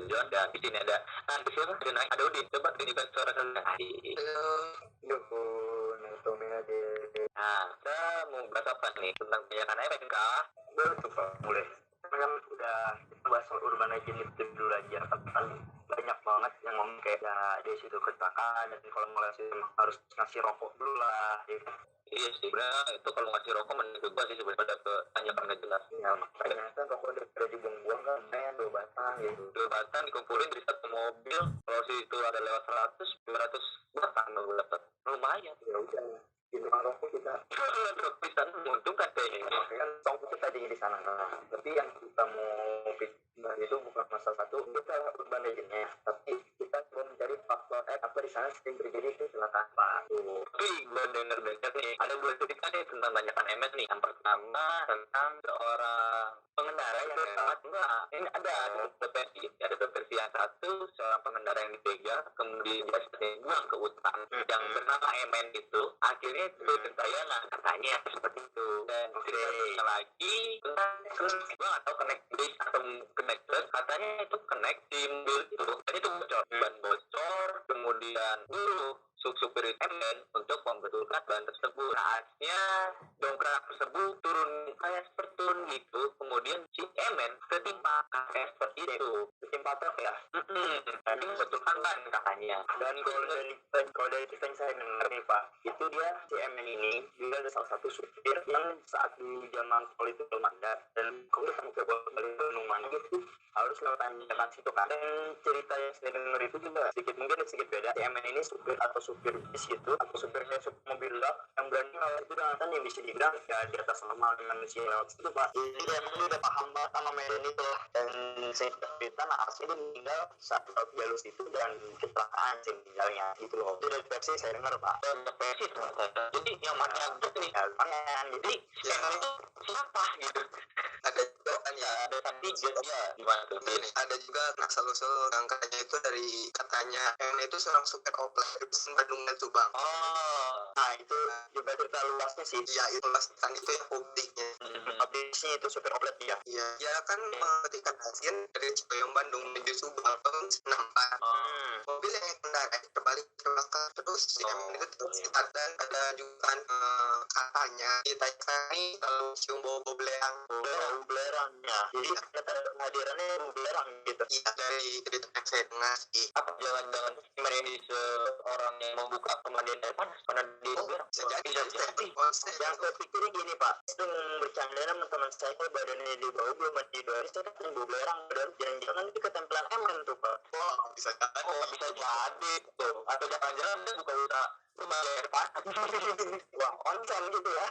tujuan dan di sini ada siapa? Ada naik, ada Udin. Coba tunjukkan suara kalian. Halo. Yukun, Tomia de. Nah, kita mau bahas apa nih tentang penyiaran MN kah? Betul Pak, boleh. Kan udah kita bahas soal urban legend itu dulu aja, kan banyak banget yang ngomong kayak ya di situ kecelakaan dan kalau mulai sih harus ngasih rokok dulu lah. Ya. Iya sih, sebenarnya itu kalau ngasih rokok mending gue sih sebenarnya ke tanyakan nggak jelas. Ya makanya kan rokok udah dibuang-buang kan, main 2 batang gitu. 2 batang dikumpulin dari satu mobil, kalau sih itu ada lewat 100, 200 batang lo dapat. Lumayan. Ya udah, gitu kan rokok kita. Bisa menguntungkan kayaknya. Makanya kan tong itu tadinya di sana. Nah, tapi yang kita mau pikir itu bukan masalah satu, kita urban legendnya, tapi kita mau mencari faktor apa di sana sering terjadi kecelakaan Pak. Tapi gue denger banyak nih, ada 2 cerita nih tentang banyakan MS nih. Yang pertama tentang seorang pengendara yang enggak, ini ada 2 versi. Ada 2 versi. Yang satu seorang pengendara yang dipegang, kemudian dia buang ke hutan yang bernama MN itu. Akhirnya itu gentayangan katanya seperti itu. Dan cerita lagi tentang gue nggak tahu connect base atau connect bus, katanya itu connect di mobil itu dan itu bocor, ban bocor, kemudian supir MN untuk membetulkan ban tersebut. Saatnya dongkrak tersebut turun kayak sepertun gitu, kemudian si MN ketimpa kayak seperti itu, ketimpa truk ya. Tapi membetulkan ban katanya. Dan kalau dari cerita yang saya dengar nih Pak, itu dia si MN ini dia ada salah satu supir yang saat di zaman tol itu belum ada, dan kalau kamu ke Bandung mana gitu harus lewat tanjakan situ kan. Dan cerita yang saya dengar itu juga sedikit beda. Si MN ini supir atau supir bis gitu, atau supirnya mobil dak yang berani lewat itu dengan yang bisa dibilang ya di atas normal manusia lewat situ Pak. Jadi emang dia udah paham banget sama medan itu lah. Dan saya cerita asli dia meninggal saat lewat jalur situ dan kecelakaan sih meninggalnya gitu loh. Itu dari versi saya dengar Pak. Versi jadi yang mana yang betul nih? Jadi MN itu siapa gitu? Ada juga kan ya, ada tiga ya gimana tuh? Ada juga asal-usul angkanya itu dari katanya yang itu seorang supir oplet di Bandung dan Subang. Nah itu juga cerita luasnya sih. Ya itu kan itu yang publiknya. Habisnya itu supir oplet dia. Iya, ya kan ketika pasien dari Cibayong Bandung menuju Subang tahun 94. Mobil yang kendaraan terbalik ke belakang terus yang itu terus dan ada juga kan katanya ditanya nih kalau cium bau belerangnya. Jadi kata hadirannya belerang gitu. Iya dari cerita yang saya dengar sih. Apa jangan-jangan ini seorang yang membuka pemandian air panas mana di belerang? Bisa jadi yang saya pikirin gini Pak, sedang bercanda sama teman saya kalau badannya di bawah belum mandi 2 hari, saya kan bau belerang dan jangan-jangan itu ketempelan MN tuh Pak. Bisa jadi tuh, atau jangan-jangan dia buka usaha rumah air panas. Wah konsen gitu ya.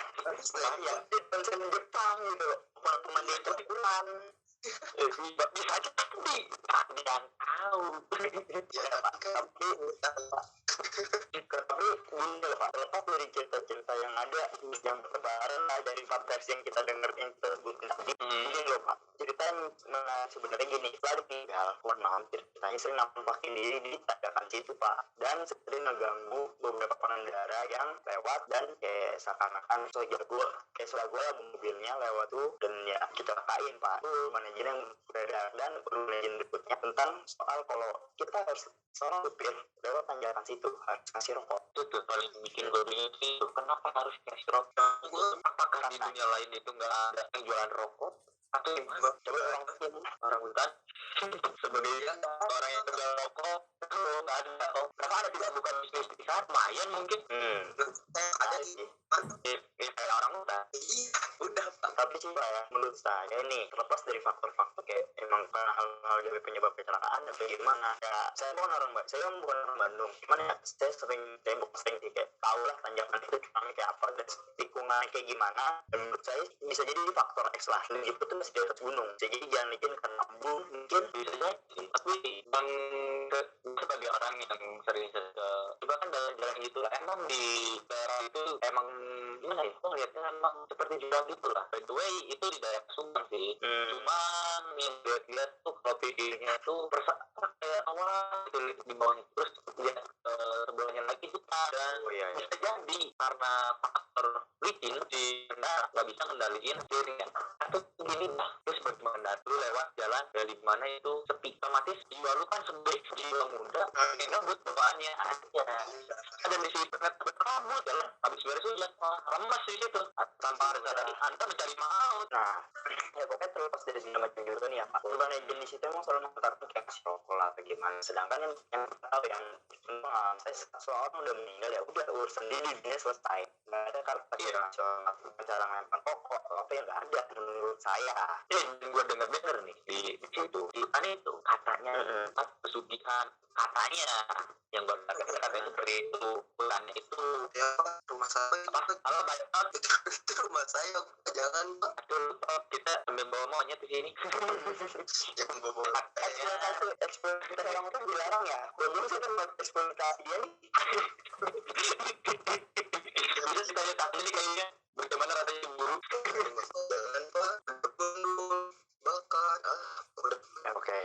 Ya konsen Jepang gitu, pemandian terpulang. Bisa aja tapi jangan tahu. Ya tapi gini loh Pak, terlepas dari cerita-cerita yang ada yang bertebaran lah dari versi yang kita dengar yang kita sebutin tadi, mungkin loh Pak, cerita yang sebenarnya gini, setelah ditinggal malam ceritanya sering nampakin diri di tanjakan situ Pak, dan sering ngeganggu beberapa pengendara yang lewat dan kayak seakan-akan jago mobilnya lewat tuh dan ya kita kain Pak. Manajer yang beredar dan manajer berikutnya tentang soal kalau kita harus seorang supir lewat tanjakan situ harus kasih rokok. Itu tuh paling bikin gue bingung sih, kenapa harus kasih rokok? Apakah di dunia lain itu nggak ada yang jualan rokok? Atau gimana? Coba orang hutan sebagai orang yang jual rokok nggak ada kok. Kenapa ada tidak bukan bisnis di sana? Lumayan mungkin. Ada sih. Kayak orang hutan. Iya, udah Pak. Tapi sih Pak ya, menurut saya nih terlepas dari faktor-faktor kayak emang hal-hal dari penyebab kecelakaan atau gimana ya, saya bukan orang Bandung, cuman ya saya bukan sering sih kayak tahu lah tanjakan itu curangnya kayak apa dan tikungannya kayak gimana, dan menurut saya bisa jadi faktor X lah, dan itu tuh masih di atas gunung, jadi jangan bikin karena embung mungkin bisa jadi. Tapi bang sebagai orang yang sering coba kan jalan-jalan gitu lah, emang di daerah itu emang gimana ya, kok ngeliatnya emang seperti jurang gitu lah. By the way itu di daerah Subang sih, cuman yang lihat tuh kalau videonya tuh kayak awal itu di bawah terus dia sebelahnya lagi hutan dan bisa jadi karena faktor licin di kendara nggak bisa ngendaliin steeringnya atau gini lah terus bagaimana pengendara lu lewat jalan dari mana itu sepi, otomatis jiwa lu kan sebagai jiwa muda pengen ngebut bawaannya aja. Ada di situ kabut jalan habis beres hujan lemas di situ tanpa ada sadari anda mencari maut. Nah, ya pokoknya terlepas dari segala macam jurusan ya Pak. Urban Legend di situ emang selalu mengatakan kayak kasih rokok lah atau gimana. Sedangkan yang tahu yang saya soal orang udah meninggal ya udah urusan dia di dunia selesai. Nggak ada kata cara ngelempar rokok atau apa yang nggak ada menurut saya. Gue denger nih di situ di mana itu katanya pesugihan katanya yang katanya seperti itu bulannya itu ya Pak, rumah saya halo banyak itu rumah saya Pak. Jangan Pak, aduh kita sambil bawa monyet di sini. jangan bawa Eksploitasi orang itu dilarang ya. Belum sih kan buat eksploitasi dia nih. Bisa ditanya tadi nih kayaknya bagaimana rasanya cemburu. jangan Pak, bunuh bakar udah. Oke.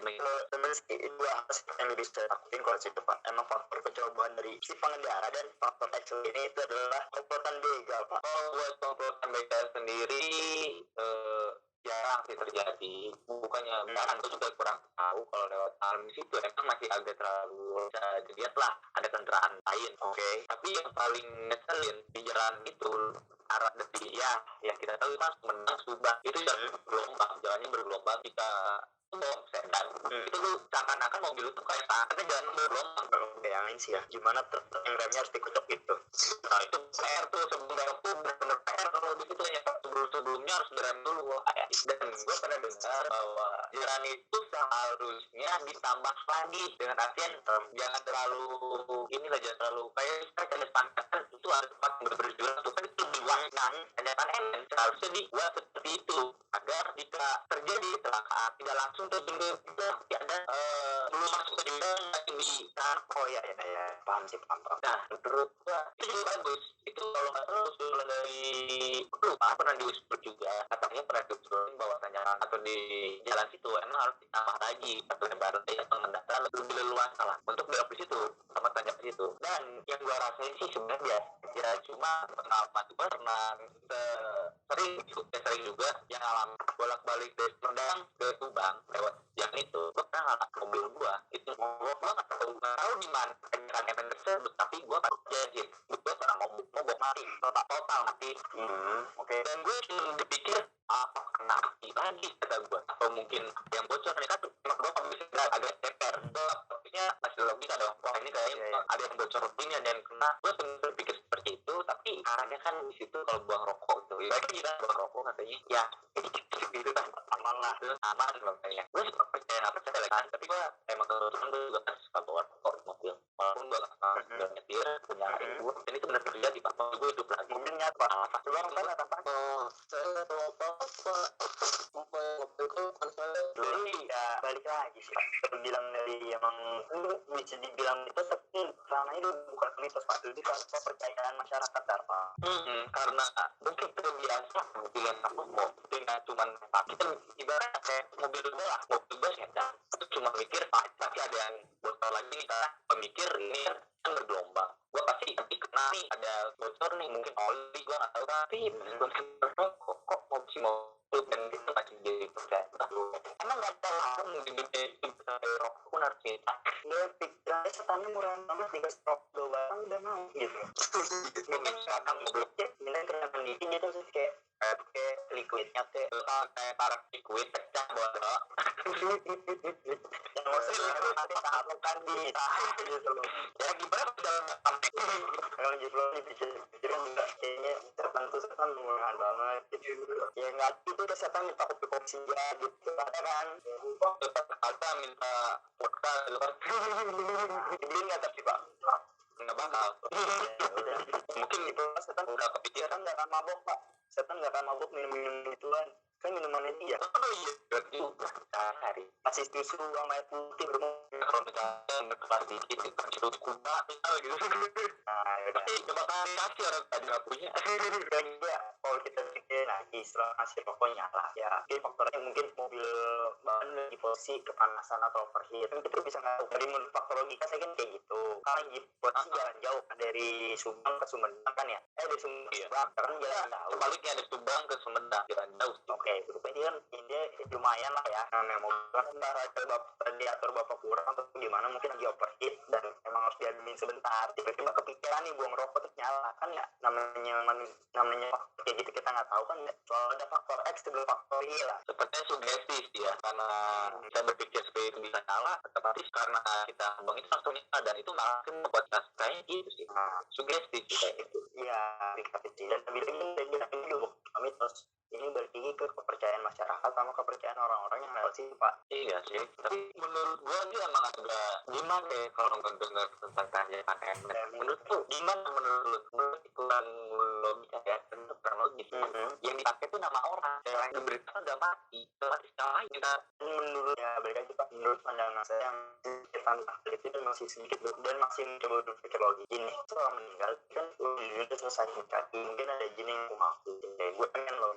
Sebenarnya sih dua hal yang lebih saya takutin kalau situ Pak. Emang faktor kecobaan dari si pengendara dan faktor eksil ini itu adalah komplotan begal Pak. Buat komplotan begal sendiri jarang sih terjadi. Bukannya jarang, gue juga kurang tahu kalau lewat alam situ emang masih agak terlalu bisa dilihat lah ada kendaraan lain. Oke. Tapi yang paling ngeselin di jalan itu arah detik ya kita tahu kan Sumedang Subang itu jalan bergelombang, jalannya bergelombang kita sedan itu lu seakan-akan mobil itu kayak saatnya jalan bergelombang. Bayangin sih ya, gimana yang remnya harus dikucuk gitu. Nah itu PR tuh sebelum belok tuh bener-bener PR kalau di situ ya sebelumnya harus berem dulu. Dan gue pernah dengar bahwa jalan itu seharusnya ditambah lagi dengan artian jangan terlalu inilah jangan terlalu kayak kita pantatkan itu harus tempat berjuang tuh kan itu lebih nah tanyakan seharusnya dibuat seperti itu agar jika terjadi kecelakaan tidak langsung terjun ke ada belum masuk ke jurang langsung di Oh iya paham sih paham. nah menurut gua itu juga bagus itu kalau nggak salah usulan dari lupa pernah diusul juga katanya pernah diusulin bahwasanya atau di jalan situ emang harus ditambah lagi atau lebar atau mendata lebih leluasa lah untuk belok di situ sama tanya di situ. Dan yang gua rasain sih sebenarnya ya cuma pengalaman gua pernah sering juga yang alami bolak-balik dari Sumedang ke Subang lewat yang itu gua pernah ngalamin mobil gua itu mogok banget nggak tahu di mana kendaraan event tersebut tapi gua jadi gua pernah mogok mati total mati. Oke. Dan gue cuma berpikir apa kena api lagi kata gue atau mungkin yang bocor nih kan cuma gue bisa agak teper gue masih logika dong wah ini kayaknya ada yang bocor ini ada yang kena. Gue berpikir seperti itu tapi arahnya kan di situ kalau buang rokok tuh ibaratnya kita buang rokok katanya ya itu kan aman lah aman loh kayaknya. Gue suka percaya kan tapi gue emang kebetulan gue juga kan suka bawa rokok di mobil walaupun gue nggak nyetir punya ibu dan itu benar terjadi pak mobil gue hidup lagi mobilnya apa Luang kan apa Pak? Saya tahu apa mobil kan saya Dulu ya balik lagi sih Pak. Terbilang dari emang bisa dibilang itu tapi karena itu bukan mitos Pak. Jadi kepercayaan masyarakat Pak. Karena mungkin terbiasa mobil yang sama dengan cuman kita ibaratnya kayak mobil bola mobil gue sedan itu cuma mikir pasti ada yang bocor lagi nih karena pemikir ini kan bergelombang gue pasti kena nih ada bocor nih mungkin oli gue nggak tahu tapi gue kok mobil dan itu masih jadi percaya emang nggak tahu mau dibikin itu rokok pun harus minta Dia pikirannya setannya murah banget dikasih rokok doang udah mau gitu. mungkin sekarang mobil Kemudian kena dikit dia terus kayak liquidnya teh kayak taruh liquid pecah bodoh yang maksudnya nanti tahap bukan ditahan gitu loh. ya gimana udah sampai Kalau gitu loh dipikirin juga kayaknya setan murahan banget gitu. Ya nggak itu udah setan minta kopi senja gitu ada kan. kita minta vodka gitu kan Beli nggak tapi Pak? nggak bakal Ya udah. mungkin itu Setan udah kepikiran setan nggak akan mabok Pak. Setan nggak akan mabok minum ituan. Kan minumannya dia oh iya berarti hari masih susu sama air putih berumur. kalau misalnya kelas dikit itu kuba misalnya gitu Nah ya udah. tapi coba kasih orang tadi nggak punya Dan juga kalau kita pikir lagi setelah hasil pokoknya lah ya mungkin faktornya mungkin mobil bahan lagi posisi kepanasan atau overheat kan kita bisa nggak tahu dari menurut faktor logika saya kan kayak gitu kalau lagi posisi jalan jauh kan dari Subang ke Sumedang kan ya dari Subang ke Subang kan jalan jauh sebaliknya ada Subang ke Sumedang jalan jauh oke grupnya dia lumayan lah ya, namanya mobil kan ntar ada radiator bapak kurang atau gimana, mungkin lagi overheat dan emang harus diadmin sebentar, tiba-tiba kepikiran nih buang rokok terus nyala kan ya, namanya kayak gitu kita nggak tahu kan ya, soal ada faktor X sebelum faktor Y lah. Sepertinya sugesti sih ya, karena kita berpikir seperti itu bisa nyala, otomatis karena kita ngomong itu langsung nyala, dan itu langsung membuat kita kayaknya gitu sih. Sugesti sih kayak gitu. Iya, dikasih dan ini juga mitos. Ini berarti ke kepercayaan masyarakat sama kepercayaan orang-orang yang lewat sini, Pak. Iya sih, tapi menurut gua dia emang agak gimana ya kalau ngedengar tentang kerajaan MS. Menurut tuh gimana menurut kurang logika ya, kurang logis. Yang dipakai tuh nama orang, yang diberitakan udah mati, otomatis lain kita. Menurut ya balik lagi Pak, menurut pandangan saya yang tentang itu dan masih sedikit dan masih mencoba berpikir logis. Ini setelah meninggal kan udah selesai nikah, mungkin ada jin yang mengaku gue pengen lo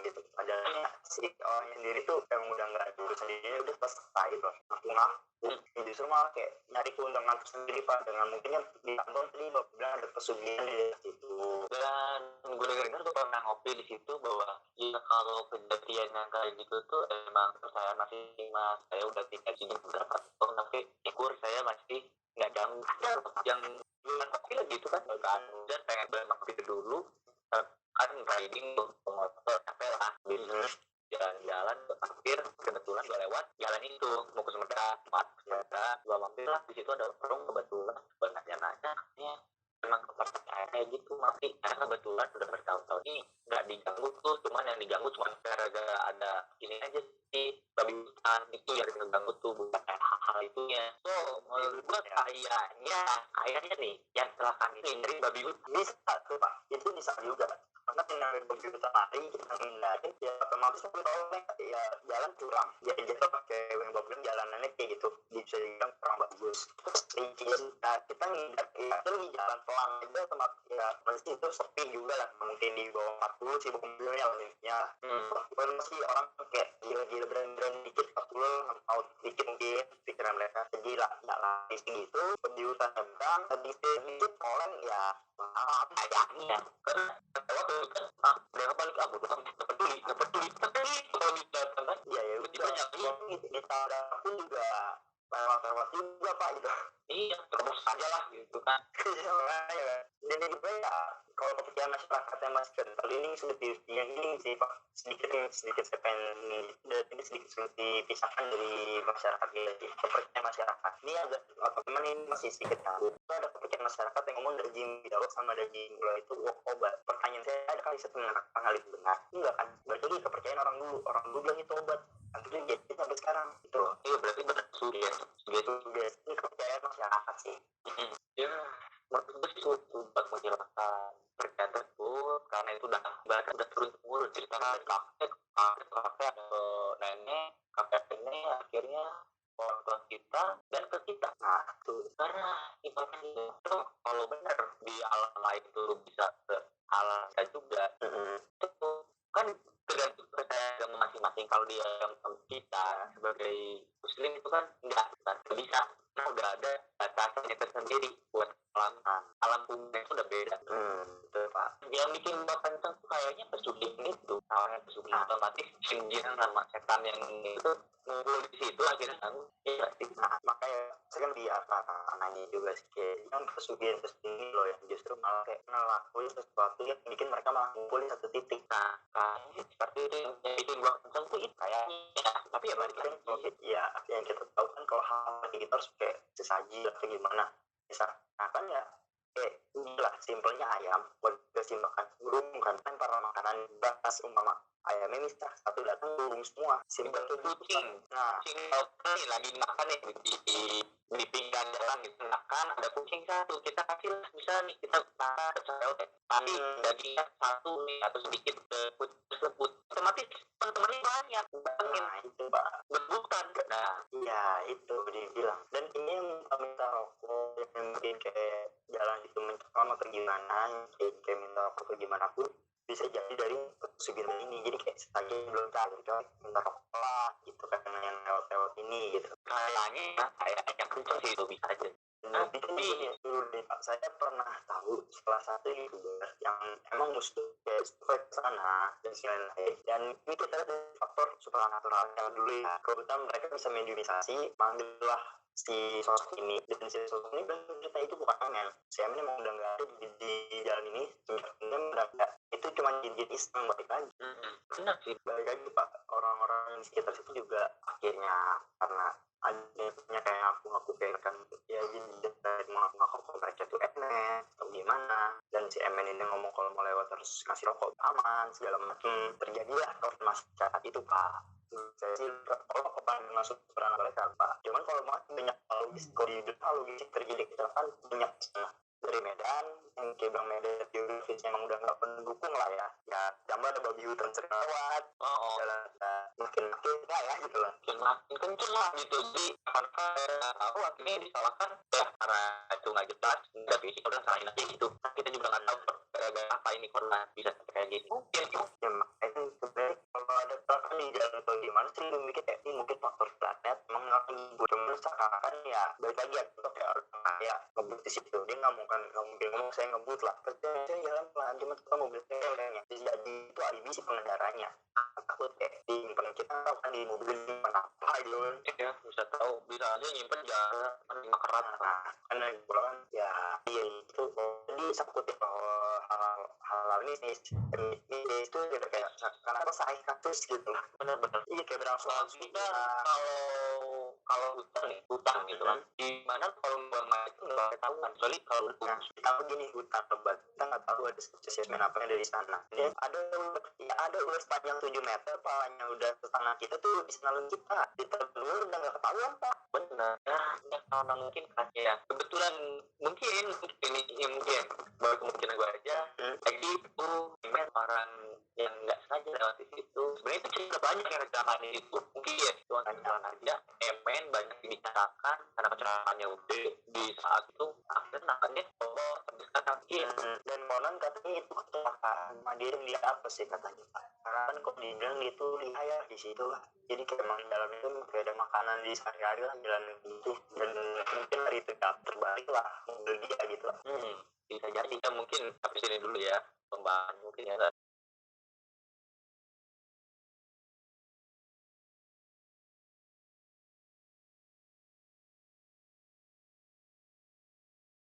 gitu. Padahal si orang sendiri tuh yang udah nggak ada urusan dirinya, udah selesai loh, ngaku justru malah kayak nyari keuntungan tersendiri Pak, dengan mungkin di kantor tadi Bapak bilang ada pesugihan di situ. Dan gue dengar gue pernah ngopi di situ bahwa ya kalau kejadian yang kayak gitu tuh emang saya masih mas, saya udah tinggal sini beberapa tahun tapi syukur saya masih nggak ganggu. Yang bilang kopi lah gitu kan, dan pengen bermain dulu kan riding motor capek lah, jalan-jalan hampir kebetulan gue lewat jalan itu mau ke Sumedang, gue mampir lah di situ ada warung, kebetulan gue nanya-nanya ya memang kepercayaan kayak gitu masih, karena kebetulan udah bertahun-tahun ini nggak diganggu tuh, cuman yang diganggu cuma gara-gara ada ini aja sih, babi hutan itu yang diganggu tuh, bukan kayak hal itunya. So menurut gue kayaknya nih yang kecelakaan ini dari babi hutan. Bisa tuh Pak, itu bisa juga karena dengan babi hutan lari kita menghindari ya otomatis kita tahu ya jalan curang ya, jatuh pakai yang babi jalanannya kayak gitu bisa dibilang kurang bagus. Nah, kita ngindar ya terus jalan pelan aja otomatis ya masih itu sepi juga lah, mungkin di bawah 40 sih mobilnya limitnya. Bukan masih orang kayak gila-gila berani dikit 40 mau dikit mungkin pikiran mereka gila nggak lari segitu di hutan Sumedang sedikit oleng ya Kayaknya karena waktu itu kan udah balik aku tuh nggak peduli kalau bisa kan ya tiba-tiba nyari kita ada pun juga lewat juga Pak gitu. Iya terus aja lah gitu kan. Iya makanya dan juga ya kalau kepercayaan masyarakat yang masih kental ini yang ini sih Pak sedikit saya pengen ini sedikit dipisahkan dari masyarakat ya, kepercayaan masyarakat ini agak teman ini masih sedikit tahu. Ada kepercayaan masyarakat yang ngomong dari jin dialog sama dari jin itu obat. Pertanyaan saya ada kali satu mengatakan hal itu benar enggak kan, berarti kepercayaan orang dulu bilang itu obat nanti jadi sampai sekarang gitu loh. Iya berarti benar sudah ini kepercayaan masyarakat sih. Ya menurut gue sih buat menghilangkan percaya tersebut karena itu udah turun temurun cerita dari kakek nenek kakek ini akhirnya orang tua kita dan ke kita. Nah tuh karena ibaratnya itu kalau benar di alam lain itu bisa ke alam kita juga itu kan tergantung percaya agama masing-masing. Kalau di agama kita sebagai muslim itu kan enggak bisa, nah udah ada batasannya tersendiri buat alam umumnya itu udah beda. Betul Pak. Yang bikin bapak kenceng tuh kayaknya pesugihan itu, awalnya pesugihan otomatis jin sama setan yang itu ngumpul di situ akhirnya kan ya makanya saya kan di nanya juga sih kayak yang pesugihan loh yang justru malah kayak ngelakuin sesuatu yang bikin mereka malah ngumpul di satu titik. Nah kayaknya seperti itu yang bikin bapak kenceng tuh itu kayaknya tapi ya balik lagi ya yang kita tahu kan kalau hal kayak gitu harus kayak sesaji atau gimana bisa nah kan ya kayak inilah simpelnya ayam buat kasih makan burung kan lempar makanan batas umpama ayamnya misal satu datang burung semua simpel kayak kucing. Nah kucing nih lagi makan nih di pinggan jalan gitu makan ada kucing satu kita kasih lah bisa nih kita makan tapi dagingnya satu nih atau sedikit ke kucing tersebut otomatis teman-temannya banyak itu Pak berbukan. Nah iya itu dibilang dan ini yang minta rokok yang mungkin kayak jalan itu mencekam atau gimana kayak minta rokok atau gimana pun bisa jadi dari pesugihan ini jadi kayak saja belum tahu coy minta rokok lah gitu kan yang lewat ini gitu kayaknya kayak yang kenceng sih itu bisa aja. itu nih dulu nih Pak, saya pernah tahu salah satu youtuber yang emang musuh kayak ke sana dan lain-lain, dan ini kita lihat dari faktor supranatural yang dulu ya, kebetulan mereka bisa mediumisasi, manggillah si sosok ini, dan si sosok ini bilang cerita itu bukan angin, si Emin emang udah nggak ada di jalan ini, sebenarnya udah nggak, itu cuma jin-jin iseng balik lagi. Benar sih. Balik lagi Pak, orang-orang di sekitar situ juga akhirnya karena adanya kayak aku kayak kan ya jadi mengaku mereka tuh emen atau gimana, dan si emen ini ngomong kalau mau lewat harus ngasih rokok aman segala macam, terjadilah masyarakat itu Pak. Saya sih kalau kepan masuk peran mereka Pak, cuman kalau mau banyak logis, kalau di hidup logis terjadi kecelakaan banyak dari Medan yang kayak Bang Medan geografisnya emang udah nggak pendukung lah ya tambah ada babi hutan sering lewat jalan makin lah ya gitu lah, makin kenceng lah gitu. Jadi karena tahu akhirnya disalahkan ya karena itu nggak jelas, nggak fisik, udah salahin aja gitu. Kita juga nggak tahu apa ini korban bisa kayak gitu. Mungkin ya makanya sebenarnya kalau ada kecelakaan di jalan atau gimana sih lu mikir kayak ini mungkin faktor planet emang nggak ngibut, cuman seakan-akan ya balik lagi ya kayak orang kaya ngebut di situ, dia nggak mungkin ngomong saya ngebut lah, saya jalan pelan cuma kita mobil saya udah jadi itu alibi si pengendaranya takut kayak di kita tahu kan di mobil nyimpan apa gitu kan ya bisa tahu, bisa aja nyimpen jarak 5 kerat karena pulang ya iya itu jadi sakut ya bahwa hal ini itu udah kayak karena apa saya kasus gitu lah, benar-benar. iya kayak berangsur Kita kalau hutan gitu kan, di mana kalau buang air itu nggak ketahuan, kecuali kalau nah kita begini hutan lebat kita nggak tahu ada spesies apa yang dari sana ya ada ular sepanjang 7 meter palanya udah setengah kita tuh di sana kita ditelur udah nggak ketahuan Pak. Benar. Nah karena mungkin ya kebetulan mungkin ini ya mungkin baru kemungkinan gue aja lagi itu orang yang nggak sengaja lewat di situ, sebenarnya itu cerita banyak yang kecelakaan itu mungkin ya Tuhan aja emen banyak dibicarakan karena kecelakaannya udah di saat itu akhirnya namanya dan konon katanya itu kecelakaan dia lihat apa sih katanya Pak, karena kan kok dibilang itu lihat di situ lah, jadi kayak emang dalam itu kayak ada makanan di sehari-hari lah jalan gitu, dan mungkin hari itu terbalik lah mobil dia gitu lah. Bisa jadi ya, mungkin sampai sini dulu ya pembahasan mungkin ya.